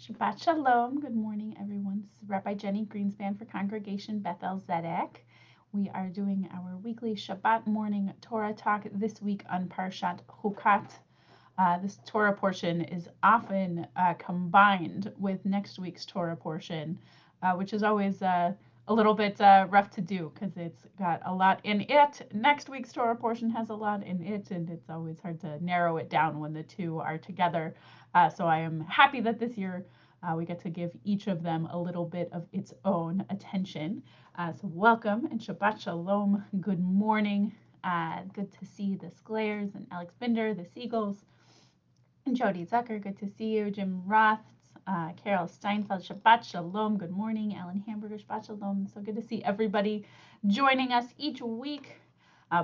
Shabbat Shalom. Good morning, everyone. This is Rabbi Jenny Greenspan for Congregation Beth-El Zedek. We are doing our weekly Shabbat morning Torah talk this week on Parshat Chukat. This Torah portion is often combined with next week's Torah portion, which is always a little bit rough to do because it's got a lot in it. Next week's Torah portion has a lot in it, and it's always hard to narrow it down when the two are together. So I am happy that this year we get to give each of them a little bit of its own attention. So welcome and Shabbat Shalom. Good morning. Good to see the Sclares and Alex Binder, the Seagulls, and Jody Zucker. Good to see you. Jim Roth, Carol Steinfeld, Shabbat Shalom. Good morning. Alan Hamburger, Shabbat Shalom. So good to see everybody joining us each week.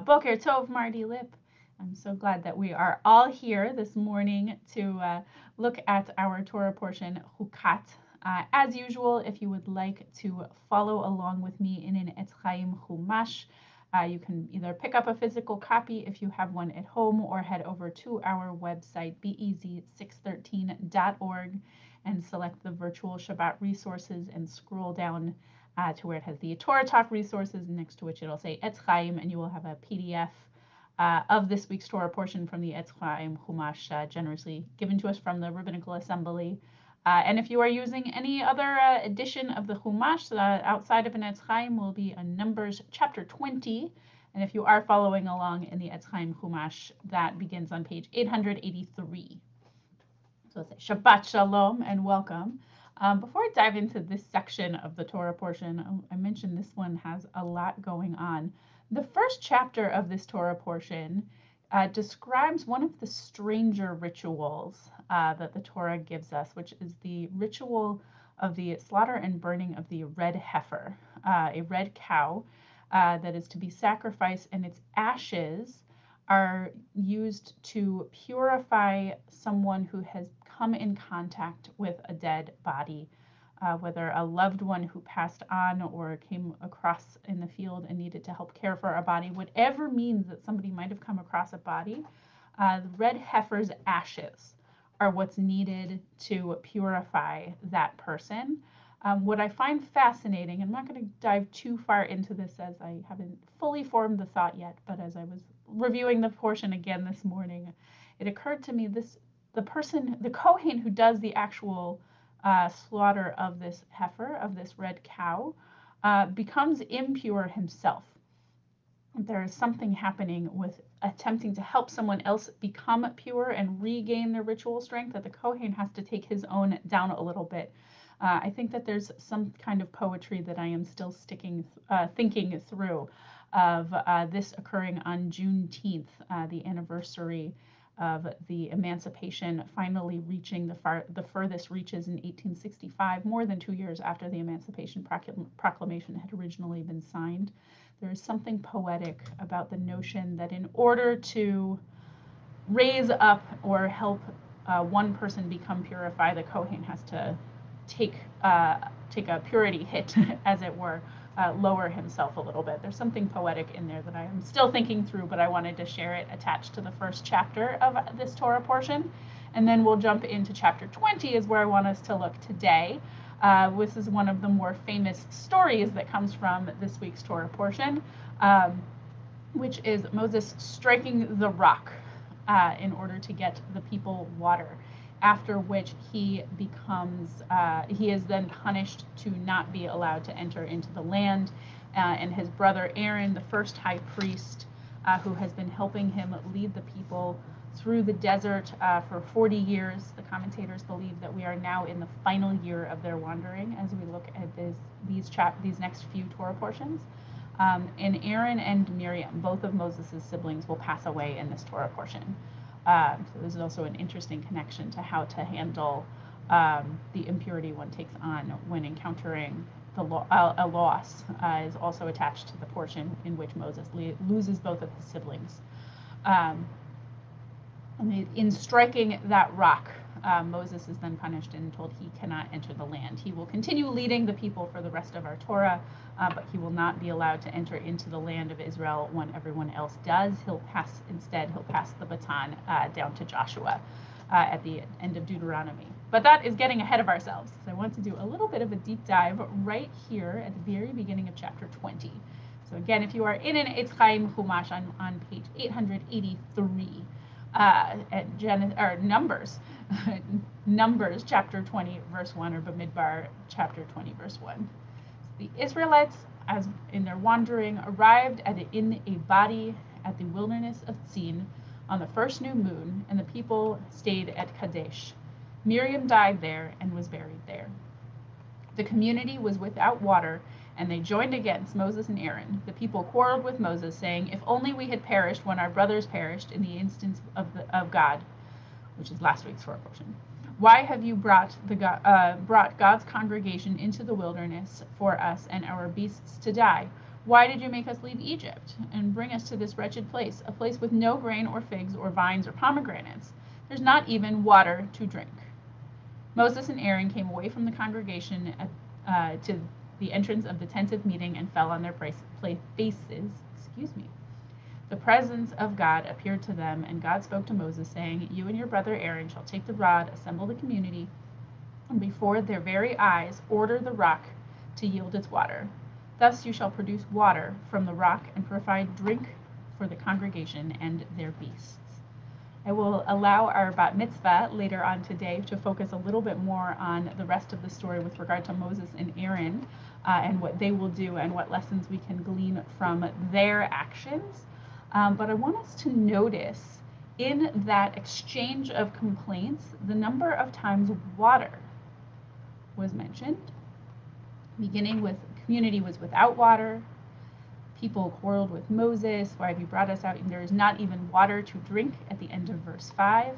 Boker Tov, Marty Lip. I'm so glad that we are all here this morning to look at our Torah portion, Chukat. As usual, if you would like to follow along with me in an Etz Chaim Chumash, you can either pick up a physical copy if you have one at home or head over to our website, bez613.org, and select the virtual Shabbat resources and scroll down to where it has the Torah Talk resources, next to which it'll say Etz Chaim, and you will have a PDF of this week's Torah portion from the Etz Chaim Chumash, generously given to us from the Rabbinical Assembly. And if you are using any other edition of the Chumash outside of an Etz Chaim, will be on Numbers chapter 20. And if you are following along in the Etz Chaim Chumash, that begins on page 883. So let's say Shabbat Shalom and welcome. Before I dive into this section of the Torah portion, I mentioned this one has a lot going on. The first chapter of this Torah portion describes one of the stranger rituals that the Torah gives us, which is the ritual of the slaughter and burning of the red heifer, a red cow that is to be sacrificed, and its ashes are used to purify someone who has come in contact with a dead body, whether a loved one who passed on or came across in the field and needed to help care for a body, whatever means that somebody might have come across a body, the red heifer's ashes are what's needed to purify that person. What I find fascinating, I'm not going to dive too far into this as I haven't fully formed the thought yet, but as I was reviewing the portion again this morning, it occurred to me the Kohen who does the actual slaughter of this heifer, of this red cow, becomes impure himself. There is something happening with attempting to help someone else become pure and regain their ritual strength that the Kohen has to take his own down a little bit. I think that there's some kind of poetry that I am still thinking through of this occurring on Juneteenth, the anniversary of the emancipation finally reaching the furthest reaches in 1865, more than 2 years after the Emancipation Proclamation had originally been signed. There is something poetic about the notion that in order to raise up or help one person become purified, the Kohen has to take a purity hit, as it were, lower himself a little bit. There's something poetic in there that I am still thinking through, but I wanted to share it attached to the first chapter of this Torah portion. And then we'll jump into chapter 20 is where I want us to look today. This is one of the more famous stories that comes from this week's Torah portion, which is Moses striking the rock in order to get the people water, after which he is then punished to not be allowed to enter into the land. And his brother Aaron, the first high priest, who has been helping him lead the people through the desert for 40 years. The commentators believe that we are now in the final year of their wandering as we look at these next few Torah portions. And Aaron and Miriam, both of Moses' siblings, will pass away in this Torah portion. So there's also an interesting connection to how to handle the impurity one takes on when encountering a loss is also attached to the portion in which Moses loses both of his siblings. And in striking that rock, Moses is then punished and told he cannot enter the land. He will continue leading the people for the rest of our Torah, but he will not be allowed to enter into the land of Israel when everyone else does. He'll pass the baton down to Joshua. at the end of Deuteronomy. But that is getting ahead of ourselves, because I want to do a little bit of a deep dive right here at the very beginning of chapter 20. So again, if you are in an Eitz Chaim Chumash on page 883, at Numbers, Numbers chapter 20 verse 1, or Bamidbar chapter 20 verse 1. The Israelites, as in their wandering, arrived in a body at the wilderness of Tzin on the first new moon, and the people stayed at Kadesh. Miriam died there and was buried there. The community was without water, and they joined against Moses and Aaron. The people quarreled with Moses, saying, "If only we had perished when our brothers perished in the instance of God," which is last week's Torah portion. "Why have you brought God's congregation into the wilderness for us and our beasts to die? Why did you make us leave Egypt and bring us to this wretched place, a place with no grain or figs or vines or pomegranates? There's not even water to drink." Moses and Aaron came away from the congregation to the entrance of the tent of meeting and fell on their faces. The presence of God appeared to them, and God spoke to Moses, saying, "You and your brother Aaron shall take the rod, assemble the community, and before their very eyes order the rock to yield its water. Thus you shall produce water from the rock and provide drink for the congregation and their beasts." I will allow our bat mitzvah later on today to focus a little bit more on the rest of the story with regard to Moses and Aaron and what they will do and what lessons we can glean from their actions. But I want us to notice in that exchange of complaints the number of times water was mentioned, beginning with community was without water. People quarreled with Moses. "Why have you brought us out? And there is not even water to drink," at the end of verse 5.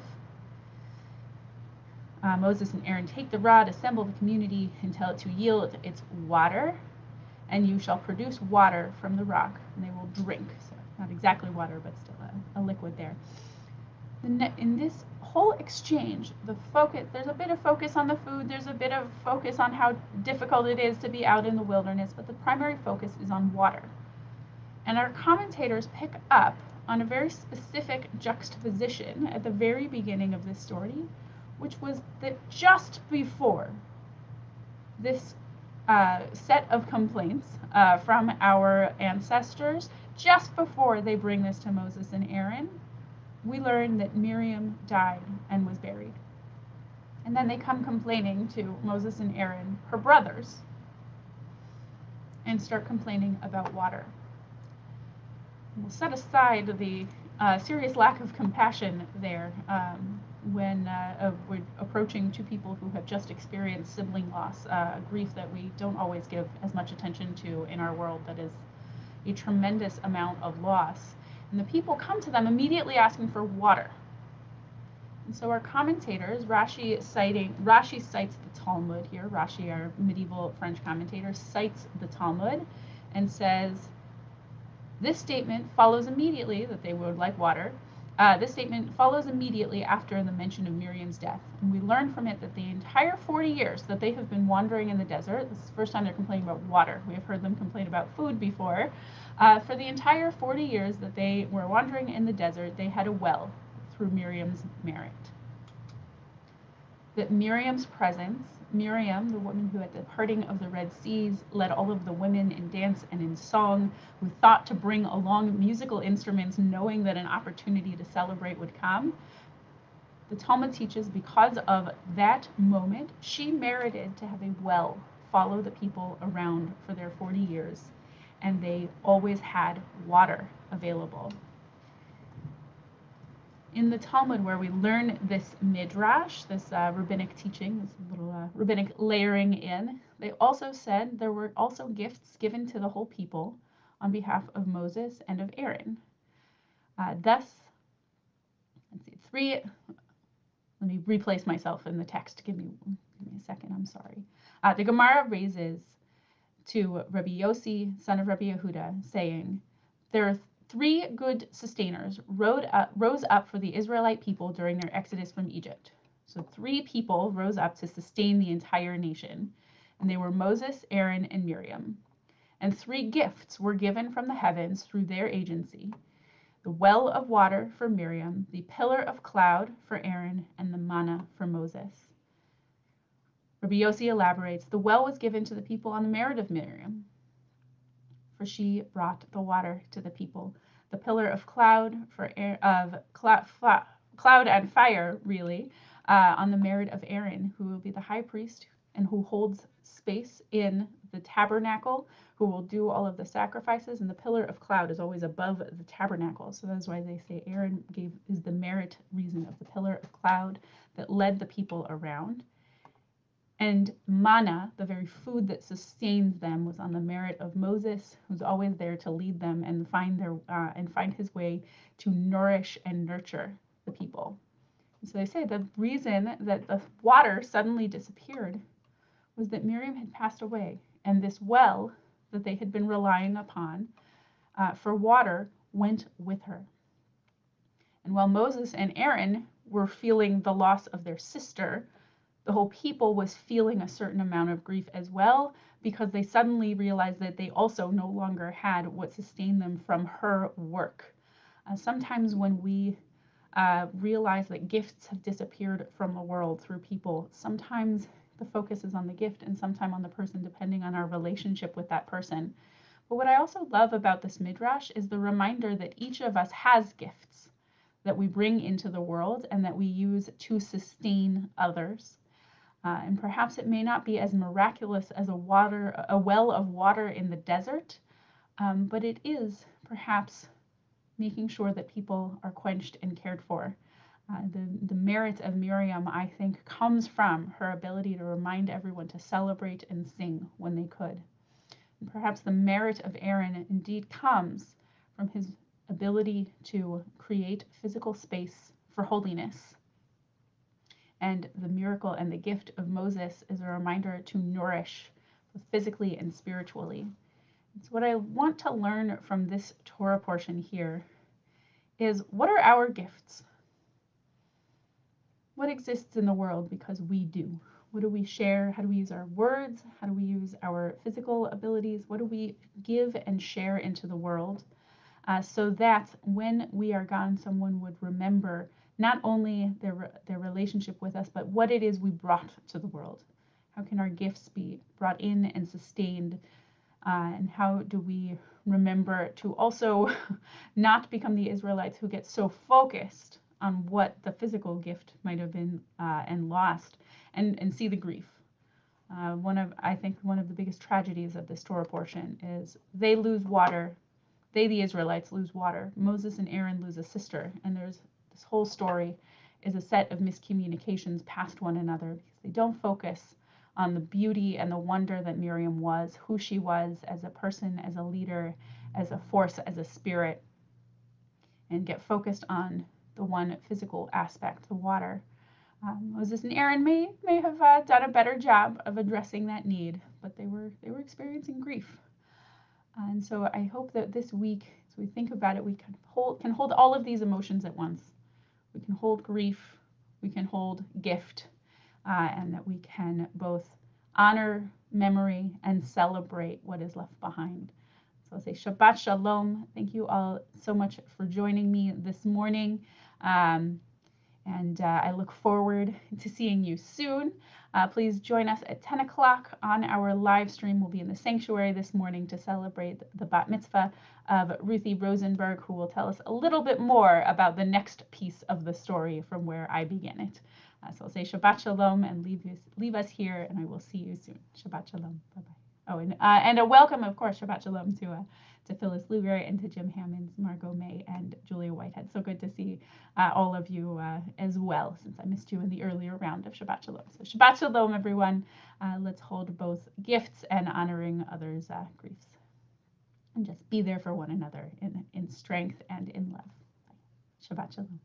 Moses and Aaron take the rod, assemble the community, and tell it to yield its water, and you shall produce water from the rock, and they will drink. So not exactly water, but still a liquid there. In this whole exchange, there's a bit of focus on the food, there's a bit of focus on how difficult it is to be out in the wilderness, but the primary focus is on water. And our commentators pick up on a very specific juxtaposition at the very beginning of this story, which was that just before this set of complaints from our ancestors, just before they bring this to Moses and Aaron, we learn that Miriam died and was buried. And then they come complaining to Moses and Aaron, her brothers, and start complaining about water. We'll set aside the serious lack of compassion there when we're approaching two people who have just experienced sibling loss, a grief that we don't always give as much attention to in our world, that is a tremendous amount of loss. And the people come to them immediately asking for water. And so our commentators, Rashi cites the Talmud here. Rashi, our medieval French commentator, cites the Talmud and says, this statement follows immediately, that they would like water. This statement follows immediately after the mention of Miriam's death. And we learn from it that the entire 40 years that they have been wandering in the desert, this is the first time they're complaining about water. We have heard them complain about food before. For the entire 40 years that they were wandering in the desert, they had a well through Miriam's merit. That Miriam's presence, Miriam, the woman who at the parting of the Red Seas led all of the women in dance and in song, who thought to bring along musical instruments knowing that an opportunity to celebrate would come, the Talmud teaches because of that moment, she merited to have a well follow the people around for their 40 years, and they always had water available. In the Talmud, where we learn this Midrash, this rabbinic teaching, this little rabbinic layering in, they also said there were also gifts given to the whole people on behalf of Moses and of Aaron. Thus, let me replace myself in the text. Give me a second, I'm sorry. The Gemara raises to Rabbi Yossi, son of Rabbi Yehuda, saying, there are 3 good sustainers rose up for the Israelite people during their exodus from Egypt. So 3 people rose up to sustain the entire nation, and they were Moses, Aaron, and Miriam. And 3 gifts were given from the heavens through their agency. the well of water for Miriam, the pillar of cloud for Aaron, and the manna for Moses. Rabbi Yossi elaborates, the well was given to the people on the merit of Miriam, for she brought the water to the people. The pillar of cloud cloud and fire, really, on the merit of Aaron, who will be the high priest and who holds space in the tabernacle, who will do all of the sacrifices. And the pillar of cloud is always above the tabernacle. So that's why they say Aaron is the merit reason of the pillar of cloud that led the people around. And manna, the very food that sustains them, was on the merit of Moses, who's always there to lead them and find his way to nourish and nurture the people. And so they say the reason that the water suddenly disappeared was that Miriam had passed away, and this well that they had been relying upon for water went with her. And while Moses and Aaron were feeling the loss of their sister, the whole people was feeling a certain amount of grief as well, because they suddenly realized that they also no longer had what sustained them from her work. Sometimes when we realize that gifts have disappeared from the world through people, sometimes the focus is on the gift and sometimes on the person, depending on our relationship with that person. But what I also love about this Midrash is the reminder that each of us has gifts that we bring into the world and that we use to sustain others. And perhaps it may not be as miraculous as a well of water in the desert, but it is perhaps making sure that people are quenched and cared for. The merit of Miriam, I think, comes from her ability to remind everyone to celebrate and sing when they could. And perhaps the merit of Aaron indeed comes from his ability to create physical space for holiness. And the miracle and the gift of Moses is a reminder to nourish both physically and spiritually. So what I want to learn from this Torah portion here is, what are our gifts? What exists in the world because we do? What do we share? How do we use our words? How do we use our physical abilities? What do we give and share into the world so that when we are gone, someone would remember not only their relationship with us, but what it is we brought to the world? How can our gifts be brought in and sustained? And how do we remember to also not become the Israelites who get so focused on what the physical gift might have been and lost, and see the grief. I think one of the biggest tragedies of this Torah portion is they lose water. They, the Israelites, lose water. Moses and Aaron lose a sister, and there's this whole story is a set of miscommunications past one another because they don't focus on the beauty and the wonder that Miriam was, who she was as a person, as a leader, as a force, as a spirit, and get focused on the one physical aspect, the water. Moses and Aaron may have done a better job of addressing that need, but they were experiencing grief. And so I hope that this week, as we think about it, we can hold all of these emotions at once. We can hold grief, we can hold gift, and that we can both honor memory and celebrate what is left behind. So I'll say Shabbat Shalom. Thank you all so much for joining me this morning. And I look forward to seeing you soon. Please join us at 10 o'clock on our live stream. We'll be in the sanctuary this morning to celebrate the bat mitzvah of Ruthie Rosenberg, who will tell us a little bit more about the next piece of the story from where I began it. So I'll say Shabbat Shalom and leave us here, and I will see you soon. Shabbat Shalom. Bye-bye. Oh, and a welcome, of course, Shabbat Shalom to Phyllis Luger and to Jim Hammonds, Margot May, and Julia Whitehead. So good to see all of you as well, since I missed you in the earlier round of Shabbat Shalom. So Shabbat Shalom, everyone. Let's hold both gifts and honoring others' griefs. And just be there for one another in strength and in love. Shabbat Shalom.